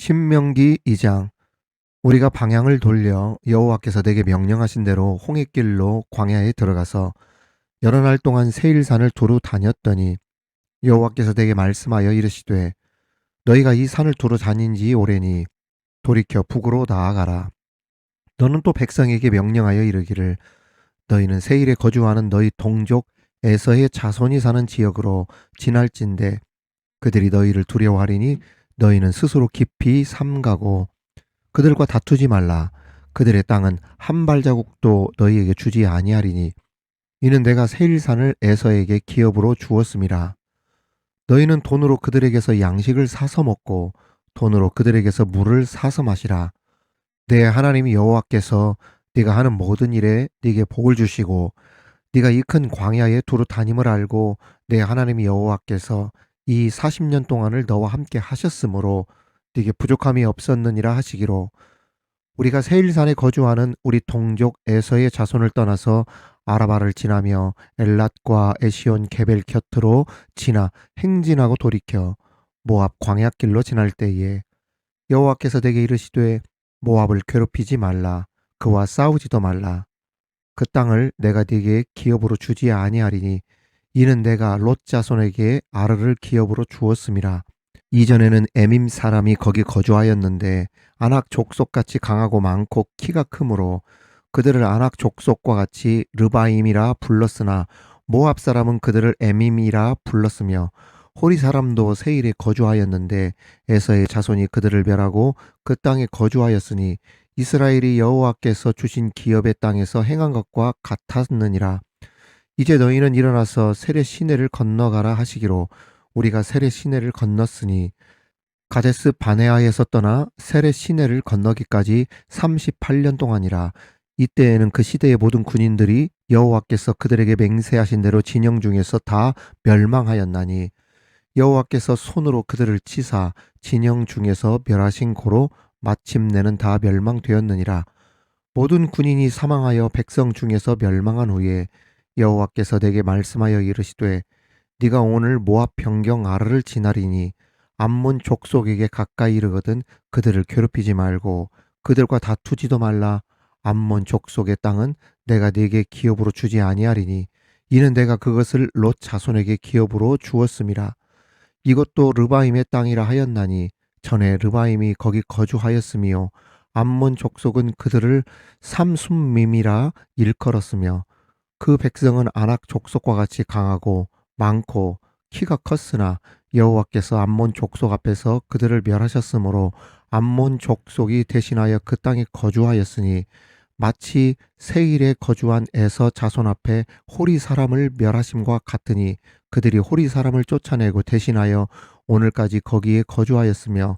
신명기 2장. 우리가 방향을 돌려 여호와께서 내게 명령하신 대로 홍해길로 광야에 들어가서 여러 날 동안 세일산을 두루 다녔더니 여호와께서 내게 말씀하여 이르시되 너희가 이 산을 두루 다닌 지 오래니 돌이켜 북으로 나아가라. 너는 또 백성에게 명령하여 이르기를 너희는 세일에 거주하는 너희 동족 에서의 자손이 사는 지역으로 지날진대 그들이 너희를 두려워하리니 너희는 스스로 깊이 삼가고 그들과 다투지 말라. 그들의 땅은 한 발자국도 너희에게 주지 아니하리니 이는 내가 세일산을 에서에게 기업으로 주었음이라. 너희는 돈으로 그들에게서 양식을 사서 먹고 돈으로 그들에게서 물을 사서 마시라. 내 하나님 여호와께서 네가 하는 모든 일에 네게 복을 주시고 네가 이 큰 광야에 두루 다님을 알고 내 하나님 여호와께서 이 40년 동안을 너와 함께 하셨으므로 네게 부족함이 없었느니라 하시기로 우리가 세일산에 거주하는 우리 동족 에서의 자손을 떠나서 아라바를 지나며 엘랏과 에시온 게벨 곁으로 지나 행진하고 돌이켜 모압 광야길로 지날 때에 여호와께서 내게 이르시되 모압을 괴롭히지 말라. 그와 싸우지도 말라. 그 땅을 내가 네게 기업으로 주지 아니하리니 이는 내가 롯 자손에게 아르를 기업으로 주었음이라. 이전에는 에밈 사람이 거기 거주하였는데 아낙 족속같이 강하고 많고 키가 크므로 그들을 아낙 족속과 같이 르바임이라 불렀으나 모압 사람은 그들을 에밈이라 불렀으며 호리 사람도 세일에 거주하였는데 에서의 자손이 그들을 멸하고 그 땅에 거주하였으니 이스라엘이 여호와께서 주신 기업의 땅에서 행한 것과 같았느니라. 이제 너희는 일어나서 세례 시내를 건너가라 하시기로 우리가 세례 시내를 건넜으니 가데스 바네아에서 떠나 세례 시내를 건너기까지 38년 동안이라. 이때에는 그 시대의 모든 군인들이 여호와께서 그들에게 맹세하신 대로 진영 중에서 다 멸망하였나니 여호와께서 손으로 그들을 치사 진영 중에서 멸하신 고로 마침내는 다 멸망되었느니라. 모든 군인이 사망하여 백성 중에서 멸망한 후에 여호와께서 내게 말씀하여 이르시되 네가 오늘 모압 변경 아르를 지나리니 암몬 족속에게 가까이 이르거든 그들을 괴롭히지 말고 그들과 다투지도 말라. 암몬 족속의 땅은 내가 네게 기업으로 주지 아니하리니 이는 내가 그것을 롯 자손에게 기업으로 주었음이라. 이것도 르바임의 땅이라 하였나니 전에 르바임이 거기 거주하였으며 암몬 족속은 그들을 삼순밈이라 일컬었으며 그 백성은 아낙 족속과 같이 강하고 많고 키가 컸으나 여호와께서 암몬 족속 앞에서 그들을 멸하셨으므로 암몬 족속이 대신하여 그 땅에 거주하였으니 마치 세일에 거주한 에서 자손 앞에 호리 사람을 멸하심과 같으니 그들이 호리 사람을 쫓아내고 대신하여 오늘까지 거기에 거주하였으며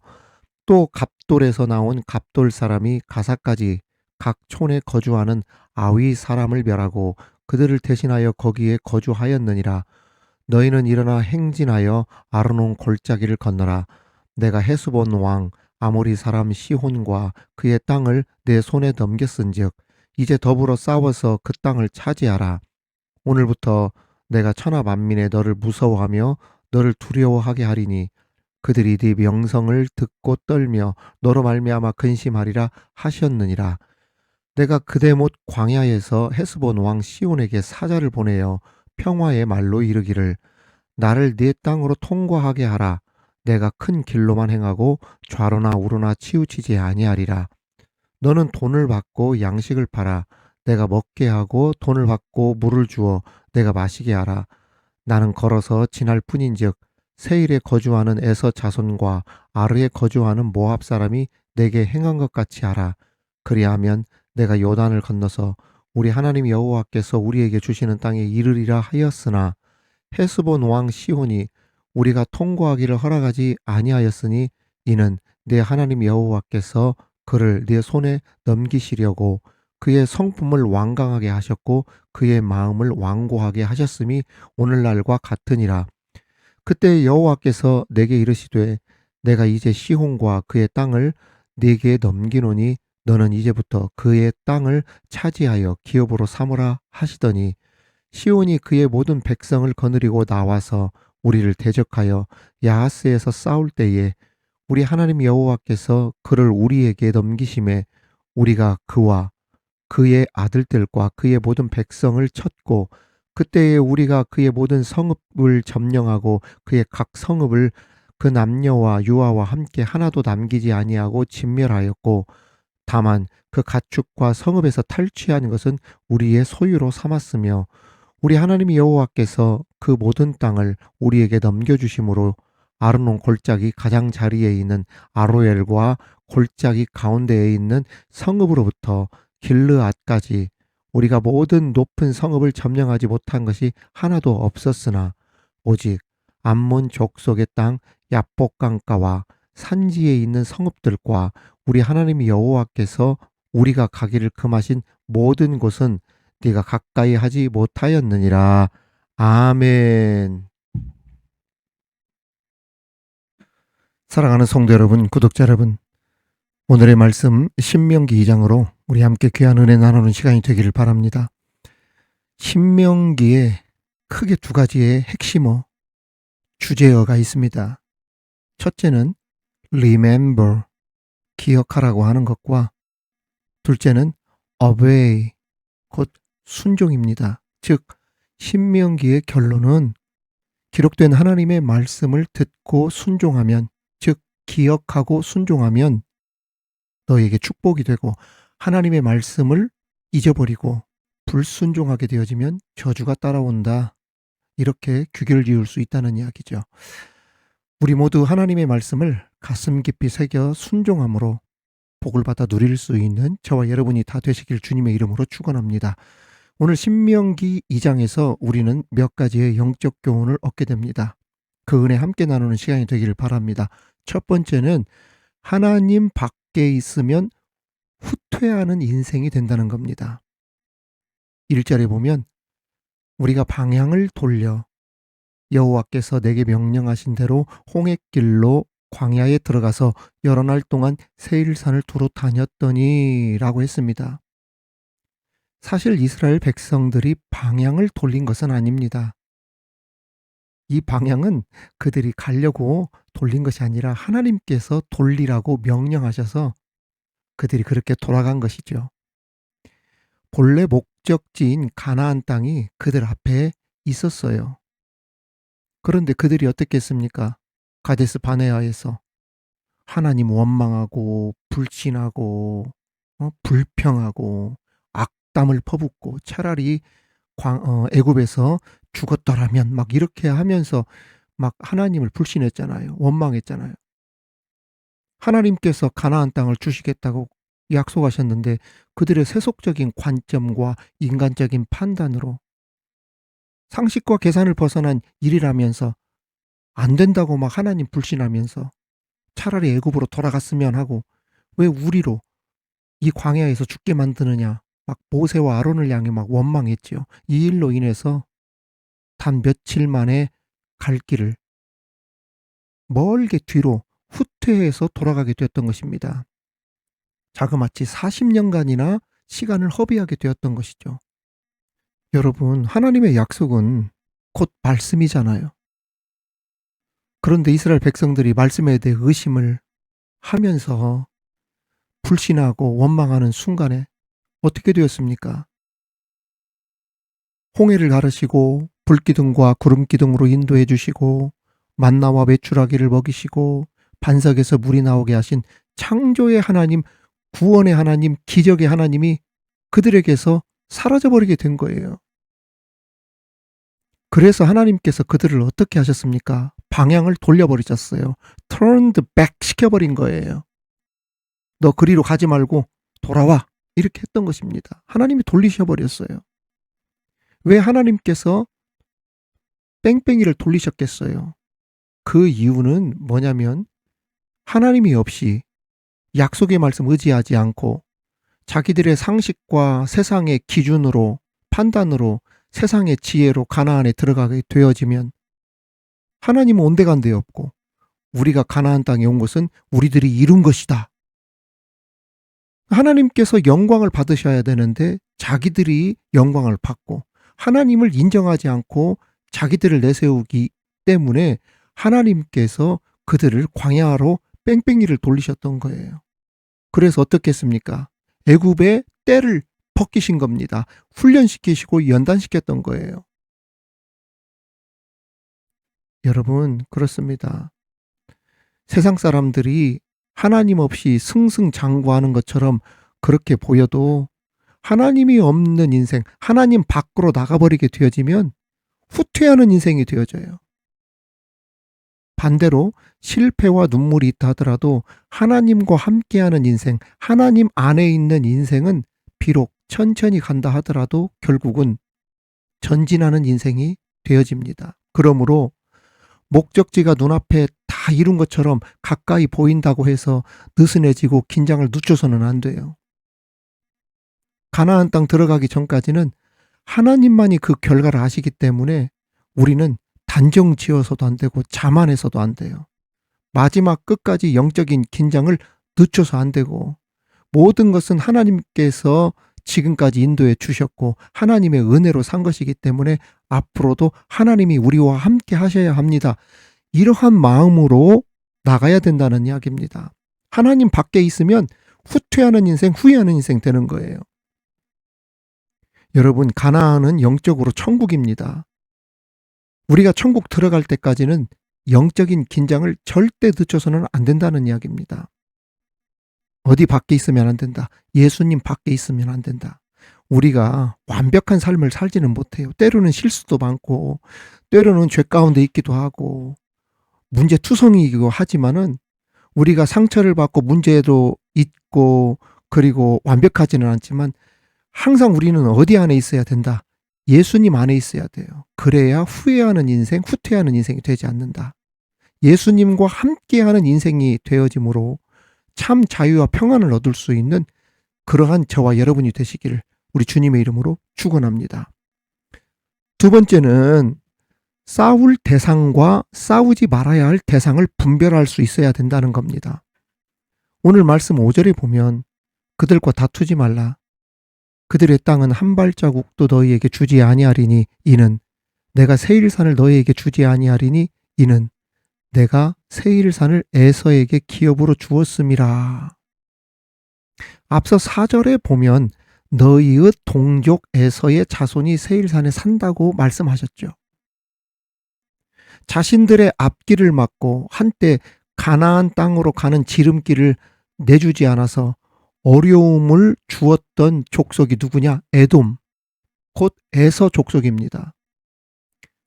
또 갑돌에서 나온 갑돌 사람이 가사까지 각 촌에 거주하는 아위 사람을 멸하고 그들을 대신하여 거기에 거주하였느니라. 너희는 일어나 행진하여 아르논 골짜기를 건너라. 내가 헤스본 왕 아모리 사람 시혼과 그의 땅을 내 손에 넘겼은즉 이제 더불어 싸워서 그 땅을 차지하라. 오늘부터 내가 천하 만민에 너를 무서워하며 너를 두려워하게 하리니 그들이 네 명성을 듣고 떨며 너로 말미암아 근심하리라 하셨느니라. 내가 그대 못 광야에서 헤스본 왕 시온에게 사자를 보내어 평화의 말로 이르기를 나를 네 땅으로 통과하게 하라. 내가 큰 길로만 행하고 좌로나 우로나 치우치지 아니하리라. 너는 돈을 받고 양식을 팔아 내가 먹게 하고 돈을 받고 물을 주어 내가 마시게 하라. 나는 걸어서 지날 뿐인즉 세일에 거주하는 에서 자손과 아르에 거주하는 모압 사람이 내게 행한 것 같이 하라. 그리하면 내가 요단을 건너서 우리 하나님 여호와께서 우리에게 주시는 땅에 이르리라 하였으나 헤스본 왕 시혼이 우리가 통과하기를 허락하지 아니하였으니 이는 내 하나님 여호와께서 그를 네 손에 넘기시려고 그의 성품을 완강하게 하셨고 그의 마음을 완고하게 하셨음이 오늘날과 같으니라. 그때 여호와께서 내게 이르시되 내가 이제 시혼과 그의 땅을 네게 넘기노니 너는 이제부터 그의 땅을 차지하여 기업으로 삼으라 하시더니 시온이 그의 모든 백성을 거느리고 나와서 우리를 대적하여 야하스에서 싸울 때에 우리 하나님 여호와께서 그를 우리에게 넘기심에 우리가 그와 그의 아들들과 그의 모든 백성을 쳤고 그때에 우리가 그의 모든 성읍을 점령하고 그의 각 성읍을 그 남녀와 유아와 함께 하나도 남기지 아니하고 진멸하였고 다만 그 가축과 성읍에서 탈취한 것은 우리의 소유로 삼았으며 우리 하나님 여호와께서 그 모든 땅을 우리에게 넘겨주심으로 아르논 골짜기 가장자리에 있는 아로엘과 골짜기 가운데에 있는 성읍으로부터 길르앗까지 우리가 모든 높은 성읍을 점령하지 못한 것이 하나도 없었으나 오직 암몬 족속의 땅 야복 강가와 산지에 있는 성읍들과 우리 하나님 여호와께서 우리가 가기를 금하신 모든 곳은 네가 가까이 하지 못하였느니라. 아멘. 사랑하는 성도 여러분, 구독자 여러분, 오늘의 말씀 신명기 2장으로 우리 함께 귀한 은혜 나누는 시간이 되기를 바랍니다. 신명기에 크게 두 가지의 핵심어, 주제어가 있습니다. 첫째는 remember, 기억하라고 하는 것과 둘째는 obey, 곧 순종입니다. 즉 신명기의 결론은 기록된 하나님의 말씀을 듣고 순종하면, 즉 기억하고 순종하면 너에게 축복이 되고 하나님의 말씀을 잊어버리고 불순종하게 되어지면 저주가 따라온다. 이렇게 규결을 지을 수 있다는 이야기죠. 우리 모두 하나님의 말씀을 가슴 깊이 새겨 순종함으로 복을 받아 누릴 수 있는 저와 여러분이 다 되시길 주님의 이름으로 축원합니다. 오늘 신명기 2장에서 우리는 몇 가지의 영적 교훈을 얻게 됩니다. 그 은혜 함께 나누는 시간이 되기를 바랍니다. 첫 번째는 하나님 밖에 있으면 후퇴하는 인생이 된다는 겁니다. 1절에 보면 우리가 방향을 돌려 여호와께서 내게 명령하신 대로 홍해길로 광야에 들어가서 여러 날 동안 세일산을 두루 다녔더니 라고 했습니다. 사실 이스라엘 백성들이 방향을 돌린 것은 아닙니다. 이 방향은 그들이 가려고 돌린 것이 아니라 하나님께서 돌리라고 명령하셔서 그들이 그렇게 돌아간 것이죠. 본래 목적지인 가나안 땅이 그들 앞에 있었어요. 그런데 그들이 어떻게 했습니까? 가데스 바네아에서 하나님 원망하고 불신하고 불평하고 악담을 퍼붓고 차라리 애굽에서 죽었더라면 막 이렇게 하면서 막 하나님을 불신했잖아요. 원망했잖아요. 하나님께서 가나안 땅을 주시겠다고 약속하셨는데 그들의 세속적인 관점과 인간적인 판단으로 상식과 계산을 벗어난 일이라면서 안 된다고 막 하나님 불신하면서 차라리 애굽으로 돌아갔으면 하고 왜 우리로 이 광야에서 죽게 만드느냐 막 모세와 아론을 향해 막 원망했지요. 이 일로 인해서 단 며칠 만에 갈 길을 멀게 뒤로 후퇴해서 돌아가게 되었던 것입니다. 자그마치 40년간이나 시간을 허비하게 되었던 것이죠. 여러분, 하나님의 약속은 곧 말씀이잖아요. 그런데 이스라엘 백성들이 말씀에 대해 의심을 하면서 불신하고 원망하는 순간에 어떻게 되었습니까? 홍해를 가르시고 불기둥과 구름기둥으로 인도해 주시고 만나와 메추라기를 먹이시고 반석에서 물이 나오게 하신 창조의 하나님, 구원의 하나님, 기적의 하나님이 그들에게서 사라져버리게 된 거예요. 그래서 하나님께서 그들을 어떻게 하셨습니까? 방향을 돌려버리셨어요. turned back 시켜버린 거예요. 너 그리로 가지 말고 돌아와. 이렇게 했던 것입니다. 하나님이 돌리셔버렸어요. 왜 하나님께서 뺑뺑이를 돌리셨겠어요? 그 이유는 뭐냐면 하나님이 없이 약속의 말씀 의지하지 않고 자기들의 상식과 세상의 기준으로 판단으로 세상의 지혜로 가나안에 들어가게 되어지면 하나님은 온데간데 없고 우리가 가나안 땅에 온 것은 우리들이 이룬 것이다. 하나님께서 영광을 받으셔야 되는데 자기들이 영광을 받고 하나님을 인정하지 않고 자기들을 내세우기 때문에 하나님께서 그들을 광야로 뺑뺑이를 돌리셨던 거예요. 그래서 어떻게 했습니까? 애굽의 때를 벗기신 겁니다. 훈련시키시고 연단시켰던 거예요. 여러분, 그렇습니다. 세상 사람들이 하나님 없이 승승장구하는 것처럼 그렇게 보여도 하나님이 없는 인생, 하나님 밖으로 나가버리게 되어지면 후퇴하는 인생이 되어져요. 반대로 실패와 눈물이 있다 하더라도 하나님과 함께하는 인생, 하나님 안에 있는 인생은 비록 천천히 간다 하더라도 결국은 전진하는 인생이 되어집니다. 그러므로 목적지가 눈앞에 다 이룬 것처럼 가까이 보인다고 해서 느슨해지고 긴장을 늦춰서는 안 돼요. 가나안 땅 들어가기 전까지는 하나님만이 그 결과를 아시기 때문에 우리는 단정 지어서도 안 되고 자만해서도 안 돼요. 마지막 끝까지 영적인 긴장을 늦춰서 안 되고 모든 것은 하나님께서 지금까지 인도해 주셨고 하나님의 은혜로 산 것이기 때문에 앞으로도 하나님이 우리와 함께 하셔야 합니다. 이러한 마음으로 나가야 된다는 이야기입니다. 하나님 밖에 있으면 후퇴하는 인생, 후회하는 인생 되는 거예요. 여러분, 가나안은 영적으로 천국입니다. 우리가 천국 들어갈 때까지는 영적인 긴장을 절대 늦춰서는 안 된다는 이야기입니다. 어디 밖에 있으면 안 된다. 예수님 밖에 있으면 안 된다. 우리가 완벽한 삶을 살지는 못해요. 때로는 실수도 많고 때로는 죄 가운데 있기도 하고 문제투성이기도 하지만은 우리가 상처를 받고 문제도 있고 그리고 완벽하지는 않지만 항상 우리는 어디 안에 있어야 된다. 예수님 안에 있어야 돼요. 그래야 후회하는 인생, 후퇴하는 인생이 되지 않는다. 예수님과 함께하는 인생이 되어짐으로 참 자유와 평안을 얻을 수 있는 그러한 저와 여러분이 되시기를 우리 주님의 이름으로 축원합니다. 두 번째는 싸울 대상과 싸우지 말아야 할 대상을 분별할 수 있어야 된다는 겁니다. 오늘 말씀 5절에 보면 그들과 다투지 말라. 그들의 땅은 한 발자국도 너희에게 주지 아니하리니 이는 내가 세일산을 너희에게 주지 아니하리니 이는 내가 세일산을 에서에게 기업으로 주었음이라. 앞서 4절에 보면 너희의 동족 에서의 자손이 세일산에 산다고 말씀하셨죠. 자신들의 앞길을 막고 한때 가나안 땅으로 가는 지름길을 내주지 않아서 어려움을 주었던 족속이 누구냐? 에돔, 곧 에서 족속입니다.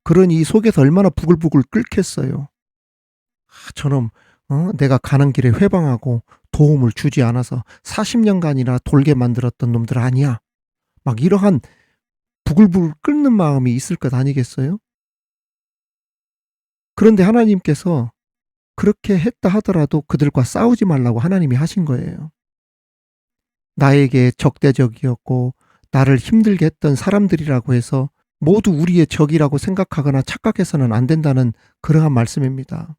그러니 이 속에서 얼마나 부글부글 끓겠어요. 저놈 내가 가는 길에 회방하고 도움을 주지 않아서 40년간이나 돌게 만들었던 놈들 아니야. 막 이러한 부글부글 끓는 마음이 있을 것 아니겠어요? 그런데 하나님께서 그렇게 했다 하더라도 그들과 싸우지 말라고 하나님이 하신 거예요. 나에게 적대적이었고 나를 힘들게 했던 사람들이라고 해서 모두 우리의 적이라고 생각하거나 착각해서는 안 된다는 그러한 말씀입니다.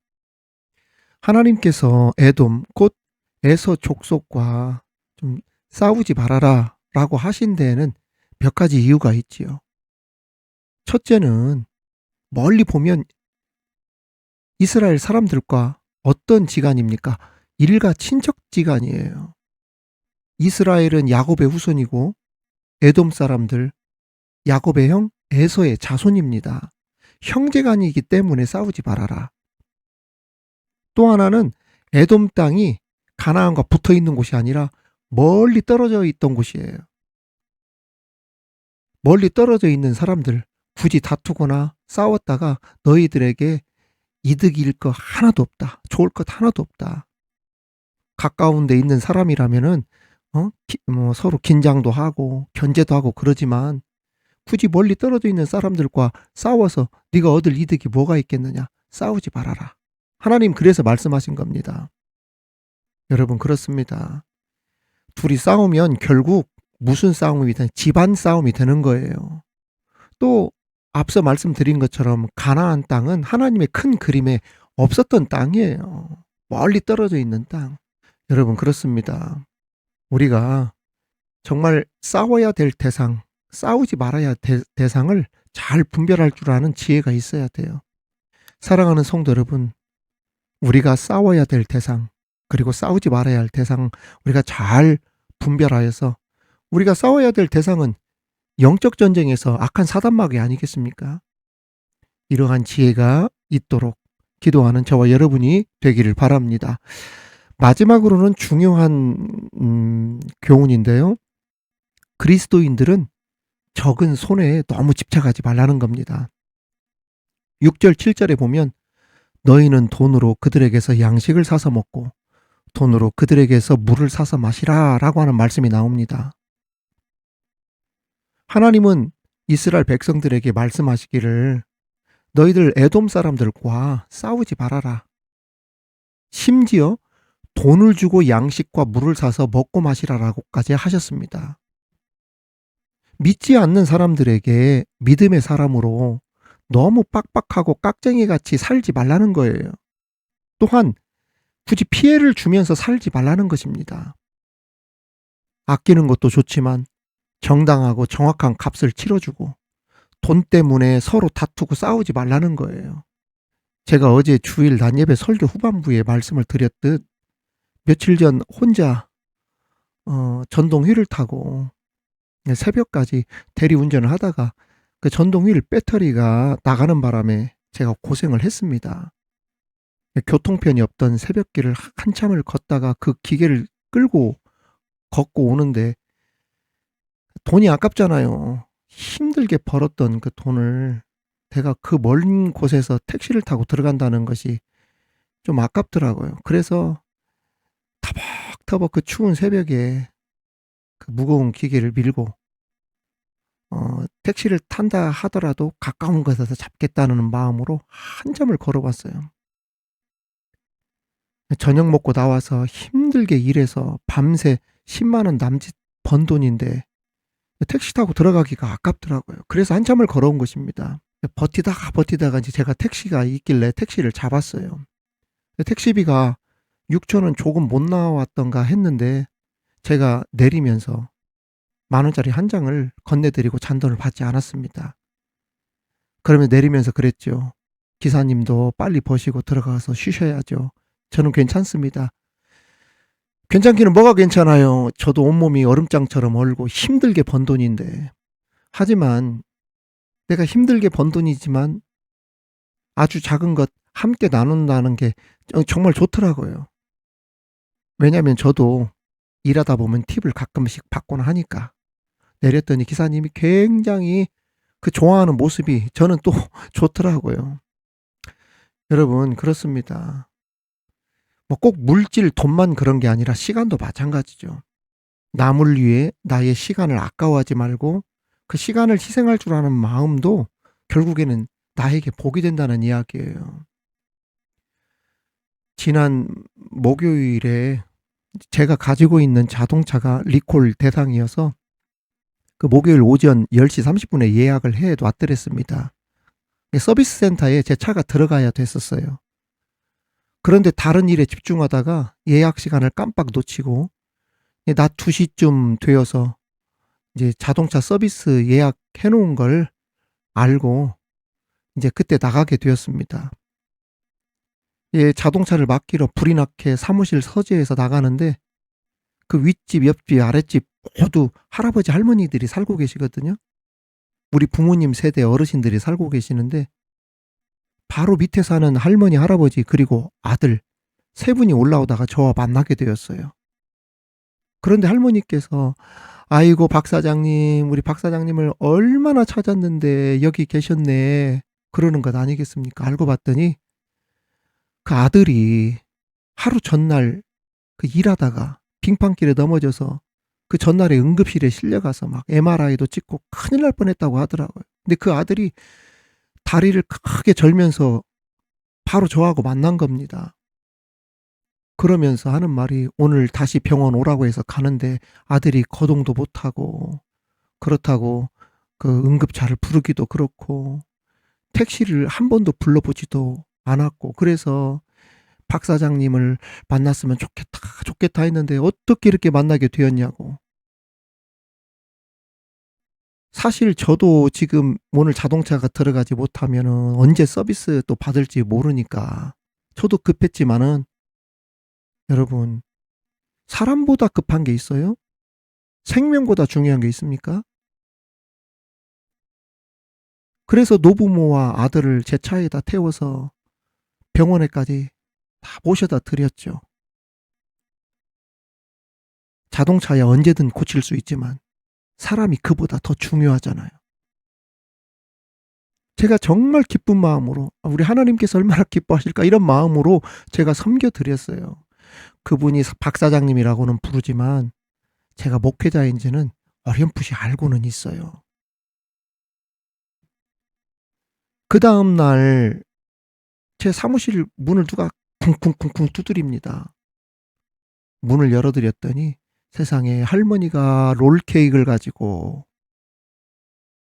하나님께서 에돔 곧 에서 족속과 좀 싸우지 말아라 라고 하신 데에는 몇 가지 이유가 있지요. 첫째는 멀리 보면 이스라엘 사람들과 어떤 지간입니까? 일가 친척지간이에요. 이스라엘은 야곱의 후손이고 에돔 사람들 야곱의 형 에서의 자손입니다. 형제간이기 때문에 싸우지 말아라. 또 하나는 에돔 땅이 가나안과 붙어 있는 곳이 아니라 멀리 떨어져 있던 곳이에요. 멀리 떨어져 있는 사람들 굳이 다투거나 싸웠다가 너희들에게 이득일 거 하나도 없다. 좋을 것 하나도 없다. 가까운 데 있는 사람이라면은 서로 긴장도 하고 견제도 하고 그러지만 굳이 멀리 떨어져 있는 사람들과 싸워서 네가 얻을 이득이 뭐가 있겠느냐. 싸우지 말아라. 하나님 그래서 말씀하신 겁니다. 여러분 그렇습니다. 둘이 싸우면 결국 무슨 싸움이 되는 집안 싸움이 되는 거예요. 또 앞서 말씀드린 것처럼 가나안 땅은 하나님의 큰 그림에 없었던 땅이에요. 멀리 떨어져 있는 땅. 여러분 그렇습니다. 우리가 정말 싸워야 될 대상, 싸우지 말아야 될 대상을 잘 분별할 줄 아는 지혜가 있어야 돼요. 사랑하는 성도 여러분, 우리가 싸워야 될 대상, 그리고 싸우지 말아야 할 대상 우리가 잘 분별하여서 우리가 싸워야 될 대상은 영적 전쟁에서 악한 사단마귀 아니겠습니까? 이러한 지혜가 있도록 기도하는 저와 여러분이 되기를 바랍니다. 마지막으로는 중요한 교훈인데요. 그리스도인들은 적은 손해에 너무 집착하지 말라는 겁니다. 6절 7절에 보면 너희는 돈으로 그들에게서 양식을 사서 먹고 돈으로 그들에게서 물을 사서 마시라 라고 하는 말씀이 나옵니다. 하나님은 이스라엘 백성들에게 말씀하시기를 너희들 에돔 사람들과 싸우지 말아라. 심지어 돈을 주고 양식과 물을 사서 먹고 마시라라고까지 하셨습니다. 믿지 않는 사람들에게 믿음의 사람으로 너무 빡빡하고 깍쟁이같이 살지 말라는 거예요. 또한 굳이 피해를 주면서 살지 말라는 것입니다. 아끼는 것도 좋지만 정당하고 정확한 값을 치러주고 돈 때문에 서로 다투고 싸우지 말라는 거예요. 제가 어제 주일 난예배 설교 후반부에 말씀을 드렸듯 며칠 전 혼자 전동휠을 타고 새벽까지 대리운전을 하다가 그 전동휠 배터리가 나가는 바람에 제가 고생을 했습니다. 교통편이 없던 새벽길을 한참을 걷다가 그 기계를 끌고 걷고 오는데 돈이 아깝잖아요. 힘들게 벌었던 그 돈을 내가 그 먼 곳에서 택시를 타고 들어간다는 것이 좀 아깝더라고요. 그래서 터벅터벅 그 추운 새벽에 그 무거운 기계를 밀고 택시를 탄다 하더라도 가까운 곳에서 잡겠다는 마음으로 한참을 걸어봤어요. 저녁 먹고 나와서 힘들게 일해서 밤새 10만 원 남짓 번 돈인데 택시 타고 들어가기가 아깝더라고요. 그래서 한참을 걸어온 것입니다. 버티다가 이제 제가 택시가 있길래 택시를 잡았어요. 택시비가 6천 원 조금 못 나왔던가 했는데 제가 내리면서 10,000원짜리 한 장을 건네드리고 잔돈을 받지 않았습니다. 그러면 내리면서 그랬죠. 기사님도 빨리 버시고 들어가서 쉬셔야죠. 저는 괜찮습니다. 괜찮기는 뭐가 괜찮아요. 저도 온몸이 얼음장처럼 얼고 힘들게 번 돈인데. 하지만 내가 힘들게 번 돈이지만 아주 작은 것 함께 나눈다는 게 정말 좋더라고요. 왜냐하면 저도 일하다 보면 팁을 가끔씩 받곤 하니까. 내렸더니 기사님이 굉장히 그 좋아하는 모습이 저는 또 좋더라고요. 여러분 그렇습니다. 뭐 꼭 물질 돈만 그런 게 아니라 시간도 마찬가지죠. 남을 위해 나의 시간을 아까워하지 말고 그 시간을 희생할 줄 아는 마음도 결국에는 나에게 복이 된다는 이야기예요. 지난 목요일에 제가 가지고 있는 자동차가 리콜 대상이어서 그 목요일 오전 10시 30분에 예약을 해 놨더랬습니다. 서비스 센터에 제 차가 들어가야 됐었어요. 그런데 다른 일에 집중하다가 예약 시간을 깜빡 놓치고 낮 2시쯤 되어서 이제 자동차 서비스 예약해 놓은 걸 알고 이제 그때 나가게 되었습니다. 예, 자동차를 맡기러 불이 나게 사무실 서재에서 나가는데 그 윗집, 옆집, 아랫집 모두 할아버지 할머니들이 살고 계시거든요. 우리 부모님 세대 어르신들이 살고 계시는데 바로 밑에 사는 할머니, 할아버지 그리고 아들 세 분이 올라오다가 저와 만나게 되었어요. 그런데 할머니께서 아이고 박 사장님, 우리 박 사장님을 얼마나 찾았는데 여기 계셨네 그러는 것 아니겠습니까? 알고 봤더니 그 아들이 하루 전날 그 일하다가 빙판길에 넘어져서 그 전날에 응급실에 실려가서 막 MRI도 찍고 큰일 날 뻔했다고 하더라고요. 근데 그 아들이 다리를 크게 절면서 바로 저하고 만난 겁니다. 그러면서 하는 말이 오늘 다시 병원 오라고 해서 가는데 아들이 거동도 못하고 그렇다고 그 응급차를 부르기도 그렇고 택시를 한 번도 불러보지도 않았고 그래서 박 사장님을 만났으면 좋겠다 했는데 어떻게 이렇게 만나게 되었냐고. 사실 저도 지금 오늘 자동차가 들어가지 못하면은 언제 서비스 또 받을지 모르니까 저도 급했지만은 여러분, 사람보다 급한 게 있어요? 생명보다 중요한 게 있습니까? 그래서 노부모와 아들을 제 차에다 태워서 병원에까지 다 모셔다 드렸죠. 자동차야 언제든 고칠 수 있지만 사람이 그보다 더 중요하잖아요. 제가 정말 기쁜 마음으로 우리 하나님께서 얼마나 기뻐하실까 이런 마음으로 제가 섬겨 드렸어요. 그분이 박 사장님이라고는 부르지만 제가 목회자인지는 어렴풋이 알고는 있어요. 그 다음 날 제 사무실 문을 누가 쿵쿵쿵쿵 두드립니다. 문을 열어드렸더니 세상에 할머니가 롤케이크를 가지고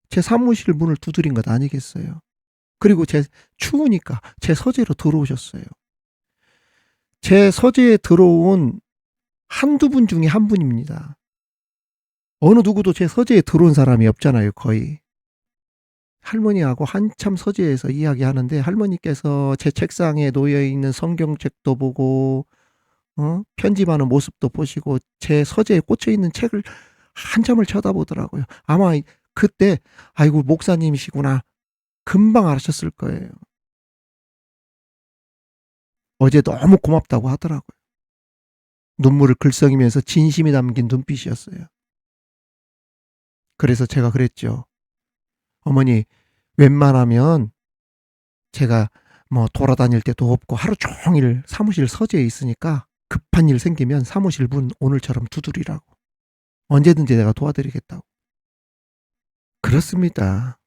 제 사무실 문을 두드린 것 아니겠어요. 그리고 추우니까 제 서재로 들어오셨어요. 제 서재에 들어온 한두 분 중에 한 분입니다. 어느 누구도 제 서재에 들어온 사람이 없잖아요, 거의. 할머니하고 한참 서재에서 이야기하는데 할머니께서 제 책상에 놓여 있는 성경책도 보고 편집하는 모습도 보시고 제 서재에 꽂혀 있는 책을 한참을 쳐다보더라고요. 아마 그때 아이고 목사님이시구나 금방 알아셨을 거예요. 어제 너무 고맙다고 하더라고요. 눈물을 글썽이면서 진심이 담긴 눈빛이었어요. 그래서 제가 그랬죠. 어머니, 웬만하면 제가 뭐 돌아다닐 때도 없고 하루 종일 사무실 서재에 있으니까 급한 일 생기면 사무실 문 오늘처럼 두드리라고. 언제든지 내가 도와드리겠다고. 그렇습니다.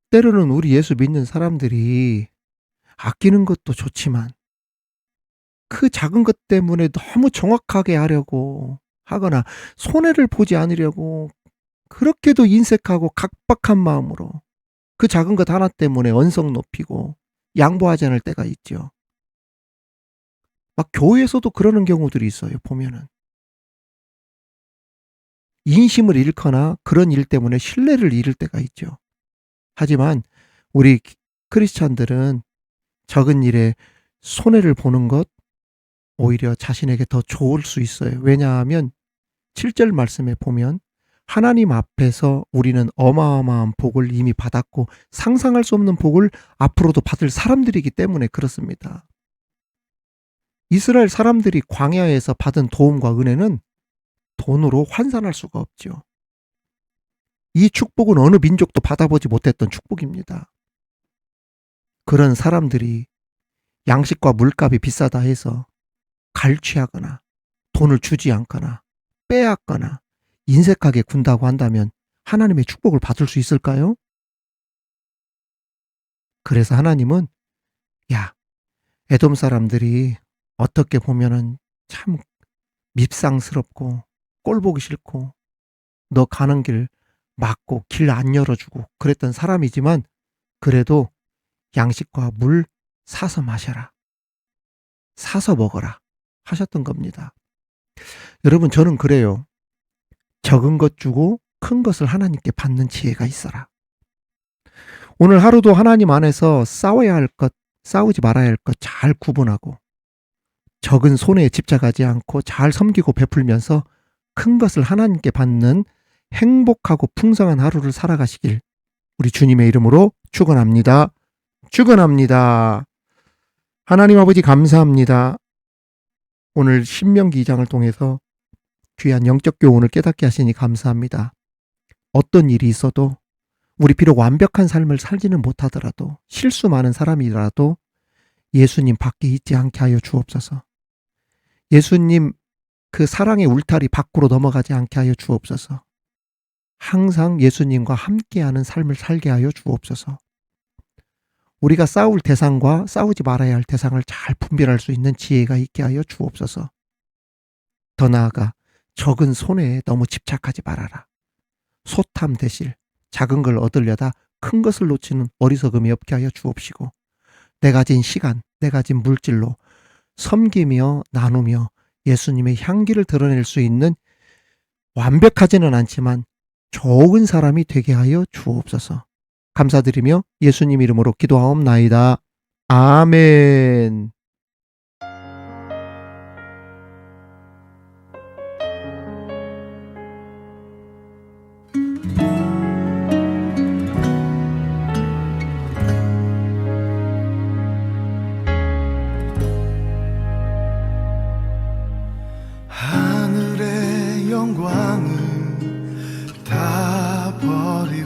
때로는 우리 예수 믿는 사람들이 아끼는 것도 좋지만 그 작은 것 때문에 너무 정확하게 하려고 하거나 손해를 보지 않으려고 그렇게도 인색하고 각박한 마음으로 그 작은 것 하나 때문에 언성 높이고 양보하지 않을 때가 있죠. 막 교회에서도 그러는 경우들이 있어요, 보면은. 인심을 잃거나 그런 일 때문에 신뢰를 잃을 때가 있죠. 하지만 우리 크리스찬들은 적은 일에 손해를 보는 것 오히려 자신에게 더 좋을 수 있어요. 왜냐하면 7절 말씀에 보면 하나님 앞에서 우리는 어마어마한 복을 이미 받았고 상상할 수 없는 복을 앞으로도 받을 사람들이기 때문에 그렇습니다. 이스라엘 사람들이 광야에서 받은 도움과 은혜는 돈으로 환산할 수가 없죠. 이 축복은 어느 민족도 받아보지 못했던 축복입니다. 그런 사람들이 양식과 물값이 비싸다 해서 갈취하거나 돈을 주지 않거나 빼앗거나 인색하게 군다고 한다면 하나님의 축복을 받을 수 있을까요? 그래서 하나님은 야, 에돔 사람들이 어떻게 보면은 참 밉상스럽고 꼴보기 싫고 너 가는 길 막고 길 안 열어주고 그랬던 사람이지만 그래도 양식과 물 사서 마셔라. 사서 먹어라. 하셨던 겁니다. 여러분, 저는 그래요. 적은 것 주고 큰 것을 하나님께 받는 지혜가 있어라. 오늘 하루도 하나님 안에서 싸워야 할 것, 싸우지 말아야 할 것 잘 구분하고 적은 손해에 집착하지 않고 잘 섬기고 베풀면서 큰 것을 하나님께 받는 행복하고 풍성한 하루를 살아가시길 우리 주님의 이름으로 축원합니다. 축원합니다. 하나님 아버지 감사합니다. 오늘 신명기 2장을 통해서 귀한 영적 교훈을 깨닫게 하시니 감사합니다. 어떤 일이 있어도 우리 비록 완벽한 삶을 살지는 못하더라도 실수 많은 사람이라도 예수님 밖에 있지 않게 하여 주옵소서. 예수님 그 사랑의 울타리 밖으로 넘어가지 않게 하여 주옵소서. 항상 예수님과 함께하는 삶을 살게 하여 주옵소서. 우리가 싸울 대상과 싸우지 말아야 할 대상을 잘 분별할 수 있는 지혜가 있게 하여 주옵소서. 더 나아가 적은 손해에 너무 집착하지 말아라. 소탐 대실 작은 걸 얻으려다 큰 것을 놓치는 어리석음이 없게 하여 주옵시고 내가 가진 시간, 내가 가진 물질로 섬기며 나누며 예수님의 향기를 드러낼 수 있는 완벽하지는 않지만 좋은 사람이 되게 하여 주옵소서. 감사드리며 예수님 이름으로 기도하옵나이다. 아멘.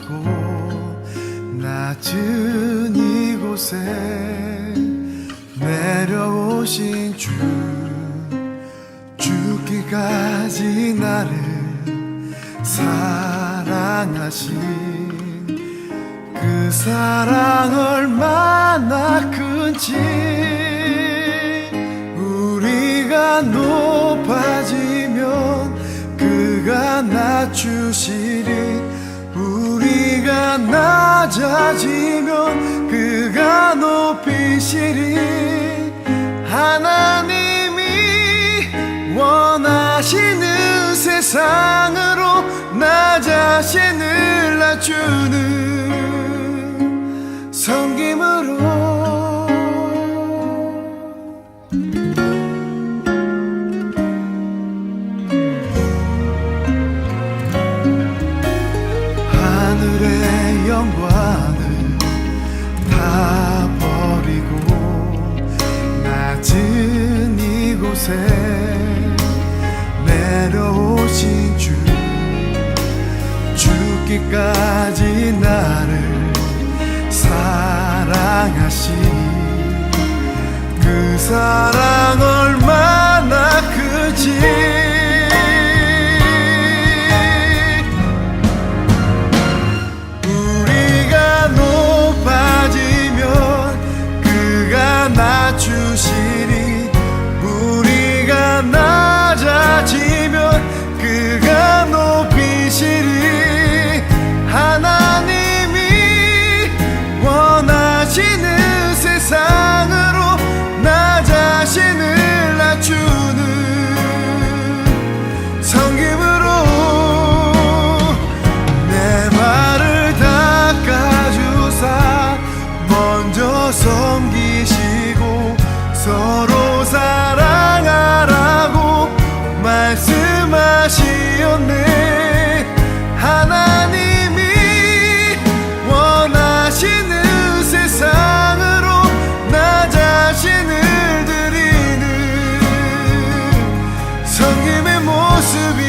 버리고 낮은 이곳에 내려오신 주, 죽기까지 나를 사랑하신 그 사랑 얼마나 큰지, 우리가 높아지면 그가 낮추시리, 우리가 낮아지면 그가 높이시리. 하나님이 원하시는 세상으로 나 자신을 낮추는 섬김으로 하늘의 영광을 다 버리고 낮은 이곳에 내려오신 주, 죽기까지 나를 사랑하신 그 사랑 얼마나 크지. 낮추시리, 우리가 낮아지면 그가 높이시리. 하나님이 원하시는 세상으로 나 자신을 낮추는 섬김으로 내 발을 닦아주사 먼저 섬기시고 서로 사랑하라고 말씀하시었네. 하나님이 원하시는 세상으로 나 자신을 드리는 섬김의 모습이